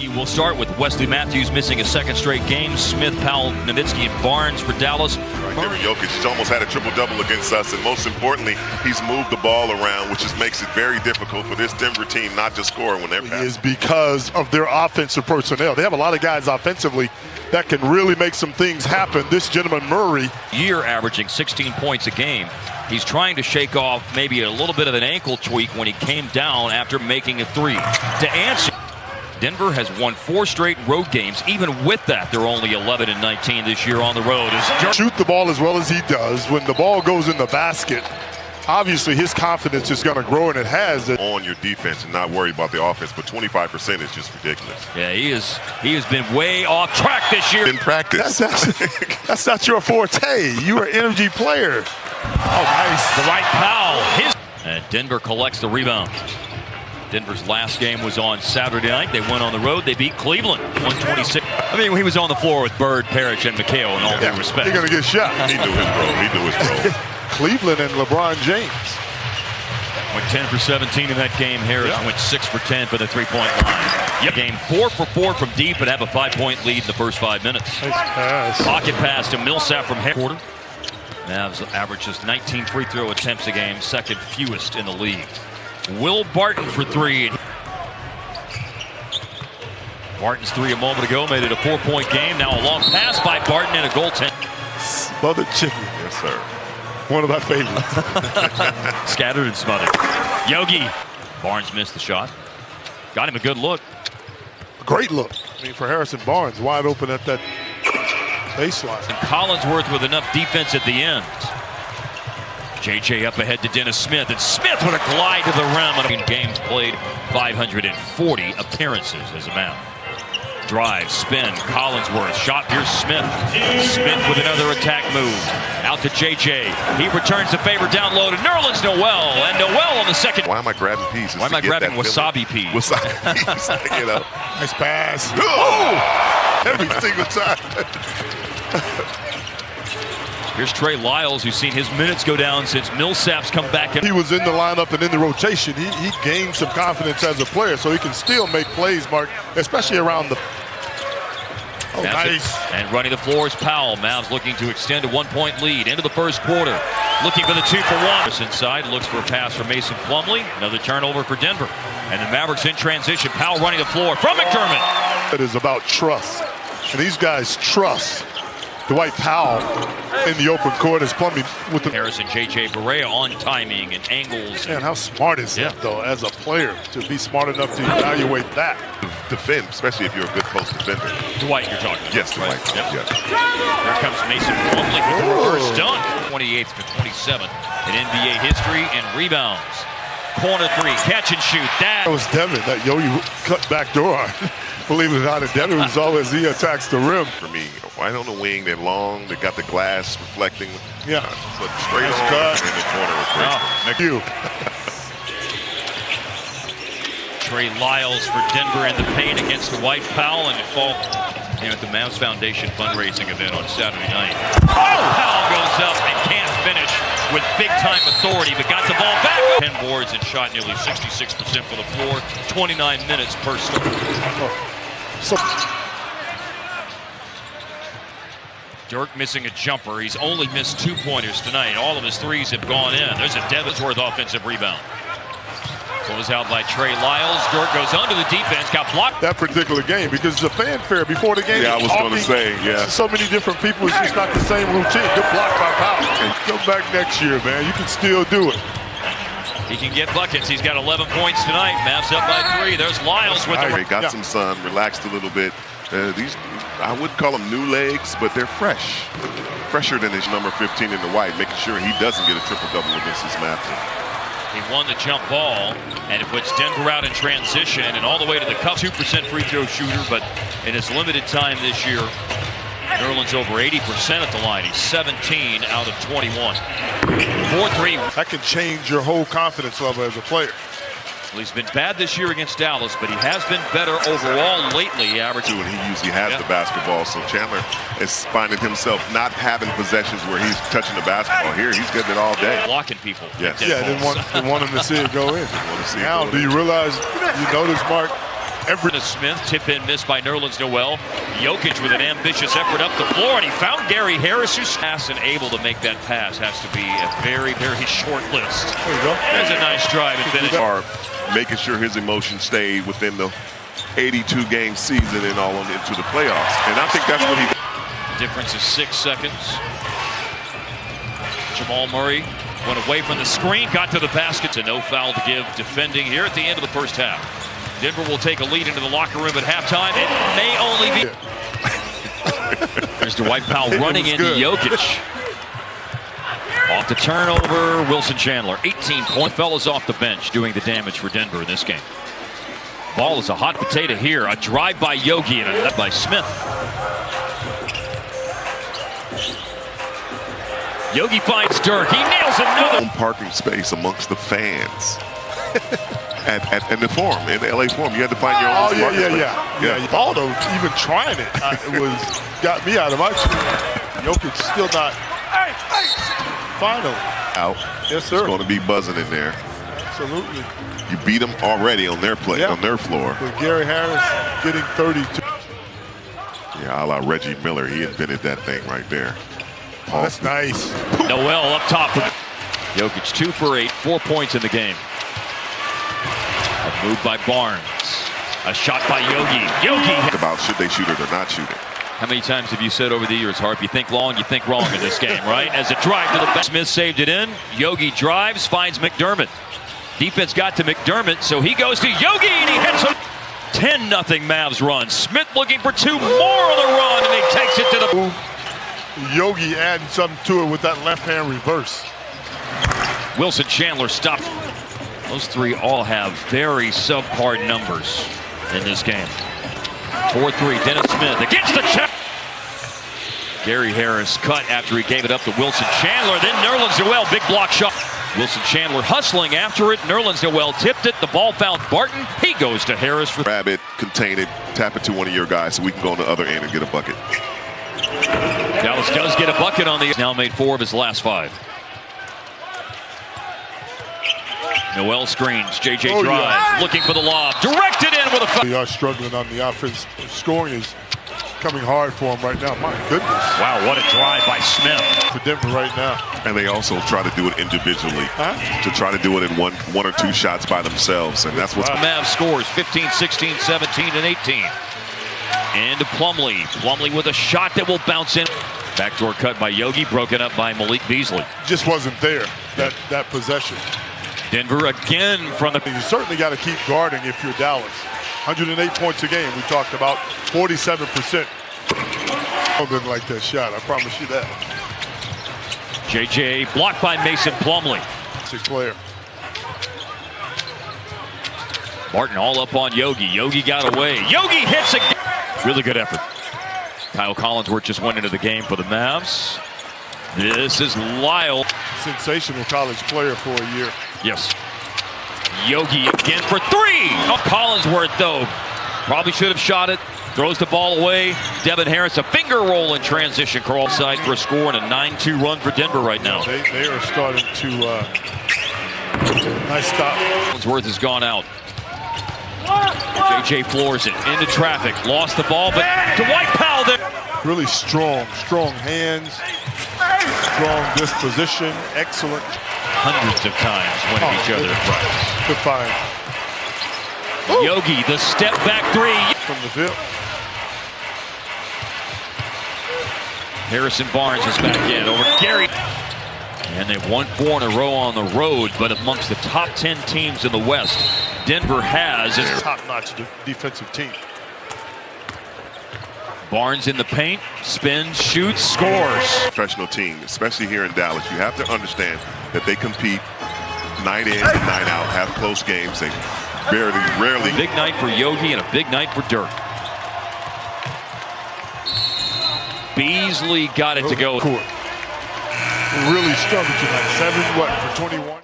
We'll start with Wesley Matthews missing a second straight game. Smith, Powell, Nowitzki, and Barnes for Dallas. Right there, Jokic almost had a triple-double against us, and most importantly, he's moved the ball around, which just makes it very difficult for this Denver team not to score when they're passing. Is because of their offensive personnel. They have a lot of guys offensively that can really make some things happen. This gentleman, Murray, Year averaging 16 points a game. He's trying to shake off maybe a little bit of an ankle tweak when he came down after making a three. To answer, Denver has won 4 straight road games. Even with that, they're only 11-19 this year on the road. Shoot the ball as well as he does. When the ball goes in the basket, obviously his confidence is going to grow, and it has. On your defense and not worry about the offense, but 25% is just ridiculous. Yeah, he has been way off track this year. In practice. That's not your forte. You're an energy player. Oh, nice. Dwight Powell. And Denver collects the rebound. Denver's last game was on Saturday night. They went on the road. They beat Cleveland 126. I mean, he was on the floor with Bird, Parrish, and McHale in all due respect. You're going to get shot. He knew his role. He knew his role. Cleveland and LeBron James. Went 10 for 17 in that game. Harris went 6 for 10 for the three-point line. Game 4 for 4 from deep and have a 5-point lead in the first 5 minutes. Pocket pass to Millsap from quarter. Mavs averages 19 free throw attempts a game, second fewest in the league. Will Barton for 3. Barton's 3 a moment ago made it a 4-point game. Now a long pass by Barton and a goaltend. Smothered chicken. Yes, sir. One of my favorites. Scattered and smothered. Yogi. Barnes missed the shot. Got him a good look. A great look. I mean, for Harrison Barnes, wide open at that baseline. And Collinsworth with enough defense at the end. JJ up ahead to Dennis Smith, and Smith with a glide to the rim. In games played, 540 appearances as a Mav. Drive, spin, Collinsworth, shot, here's Smith. Smith with another attack move. Out to JJ. He returns the favor down low to Nerlens Noel, and Noel on the second. Why am I grabbing pieces? Why am I grabbing wasabi peas? Wasabi peas, you know. Nice pass. Oh! Every single time. Here's Trey Lyles, who's seen his minutes go down since Millsap's come back in. He was in the lineup and in the rotation. He gained some confidence as a player, so he can still make plays, Mark, especially around the... Oh, nice. And running the floor is Powell. Mavs looking to extend a 1-point lead into the first quarter. Looking for the 2 for 1. Inside, looks for a pass from Mason Plumlee. Another turnover for Denver. And the Mavericks in transition. Powell running the floor from McDermott. It is about trust. And these guys trust Dwight Powell in the open court as Plumlee with the... Harris and J.J. Barea on timing and angles. Man, how smart is that, though, as a player, to be smart enough to evaluate that? Defend, especially if you're a good post defender. Dwight, you're talking about. Yes, Dwight. Yep. Yes. Here comes Mason Plumlee with the reverse dunk. 28th to 27th in NBA history and rebounds. Corner 3, catch and shoot. That was Devin, that Yogi cut back door. Believe it or not, Devin was always he attacks the rim. For me, right on the wing, they're long, they got the glass reflecting. Yeah. But straight on cut. in the corner was great. Thank you. Trey Lyles for Denver in the paint against Dwight Powell, and it falls at the Mavs Foundation fundraising event on Saturday night. Powell goes up and can't finish with big-time authority, but got the ball back. 10 boards and shot nearly 66% for the floor, 29 minutes per story. Dirk missing a jumper. He's only missed 2-pointers tonight. All of his threes have gone in. There's a Devonsworth offensive rebound. Close out by Trey Lyles. Dirk goes under the defense, got blocked. That particular game, because the fanfare before the game. Yeah, I was going to say, yeah. So many different people, it's just not the same routine. Good block by Powell. Go back next year, man. You can still do it. He can get buckets. He's got 11 points tonight. Mavs up by 3. There's Lyles with the... Got some sun, relaxed a little bit. These, I wouldn't call them new legs, but they're fresh. Fresher than his number 15 in the white, making sure he doesn't get a triple-double against his Mavs team. He won the jump ball, and it puts Denver out in transition and all the way to the cup. 2% free throw shooter, but in his limited time this year, Nerlens over 80% at the line. He's 17 out of 21. 4-3. That can change your whole confidence level as a player. Well, he's been bad this year against Dallas, but he has been better overall lately. Averaging. And he usually has the basketball, so Chandler is finding himself not having possessions where he's touching the basketball. Here, he's getting it all day. Blocking people. Yes. Yeah, didn't want him to see it go in. Want to see now, do you realize, you notice, Mark, Smith, tip in, missed by Nerlens Noel. Jokic with an ambitious effort up the floor, and he found Gary Harris, who's fast and able to make that pass. Has to be a very, very short list. There you go. There's a nice drive and finish. Are making sure his emotions stay within the 82-game season and all on into the playoffs. And I think that's what he. Difference is 6 seconds. Jamal Murray went away from the screen, got to the basket. A no foul to give defending here at the end of the first half. Denver will take a lead into the locker room at halftime. It may only be. There's Dwight Powell running into Jokic. Off the turnover, Wilson Chandler. 18-point fellas off the bench doing the damage for Denver in this game. Ball is a hot potato here. A drive by Yogi and a nut by Smith. Yogi finds Dirk. He nails another. Parking space amongst the fans. At the Forum, in the LA Forum, you had to find your own. Yeah. Baldo even trying it, got me out of my chair. Jokic still not. Finally out. Yes, sir. It's going to be buzzing in there. Absolutely. You beat them already on their play, on their floor. With Gary Harris getting 32. Yeah, a la Reggie Miller, he invented that thing right there. Oh, that's nice. Noel up top. Jokic 2 for 8, 4 points in the game. A move by Barnes. A shot by Yogi. Yogi. About should they shoot it or not shoot it. How many times have you said over the years, Harp, you think long, you think wrong in this game, right? As a drive to the back. Smith saved it in. Yogi drives, finds McDermott. Defense got to McDermott, so he goes to Yogi and he hits a 10-0 Mavs run. Smith looking for 2 more on the run, and he takes it to the. Yogi adding something to it with that left-hand reverse. Wilson Chandler stopped. Those 3 all have very subpar numbers in this game. 4-3, Dennis Smith against the check. Gary Harris cut after he gave it up to Wilson Chandler. Then Nerlens Noel, big block shot. Wilson Chandler hustling after it. Nerlens Noel tipped it. The ball found Barton. He goes to Harris for. Grab it, contain it, tap it to one of your guys so we can go on the other end and get a bucket. Dallas does get a bucket on the. Now made 4 of his last 5. Noel screens. JJ drives, looking for the lob. Directed in with a foul. They are struggling on the offense. Scoring is coming hard for them right now. My goodness. Wow, what a drive by Smith. For Denver right now. And they also try to do it individually. To try to do it in one or two shots by themselves. And that's what's. Mavs scores 15, 16, 17, and 18. And to Plumlee. Plumlee with a shot that will bounce in. Backdoor cut by Yogi, broken up by Malik Beasley. Just wasn't there, that possession. Denver again from the. You certainly got to keep guarding if you're Dallas. 108 points a game, we talked about 47%. I didn't like that shot, I promise you that. JJ blocked by Mason Plumlee. Player. Martin all up on Yogi. Yogi got away. Yogi hits again. Really good effort. Kyle Collinsworth just went into the game for the Mavs. This is Lyle. Sensational college player for a year. Yes. Yogi again for 3. Oh, Collinsworth, though, probably should have shot it. Throws the ball away. Devin Harris, a finger roll in transition. Carl side for a score and a 9-2 run for Denver right now. They are starting to. Nice stop. Collinsworth has gone out. JJ floors it into traffic. Lost the ball, but Dwight Powell there. Really strong hands, strong disposition, excellent. Hundreds of times winning each other at practice. Good find. Yogi, the step back 3. From the field. Harrison Barnes is back in over Gary. And they've won 4 in a row on the road, but amongst the top 10 teams in the West, Denver has a top-notch defensive team. Barnes in the paint, spins, shoots, scores. Professional team, especially here in Dallas, you have to understand that they compete night in and night out, have close games. They rarely. Big night for Yogi and a big night for Dirk. Beasley got it to go. Really struggled tonight. 7 for 21.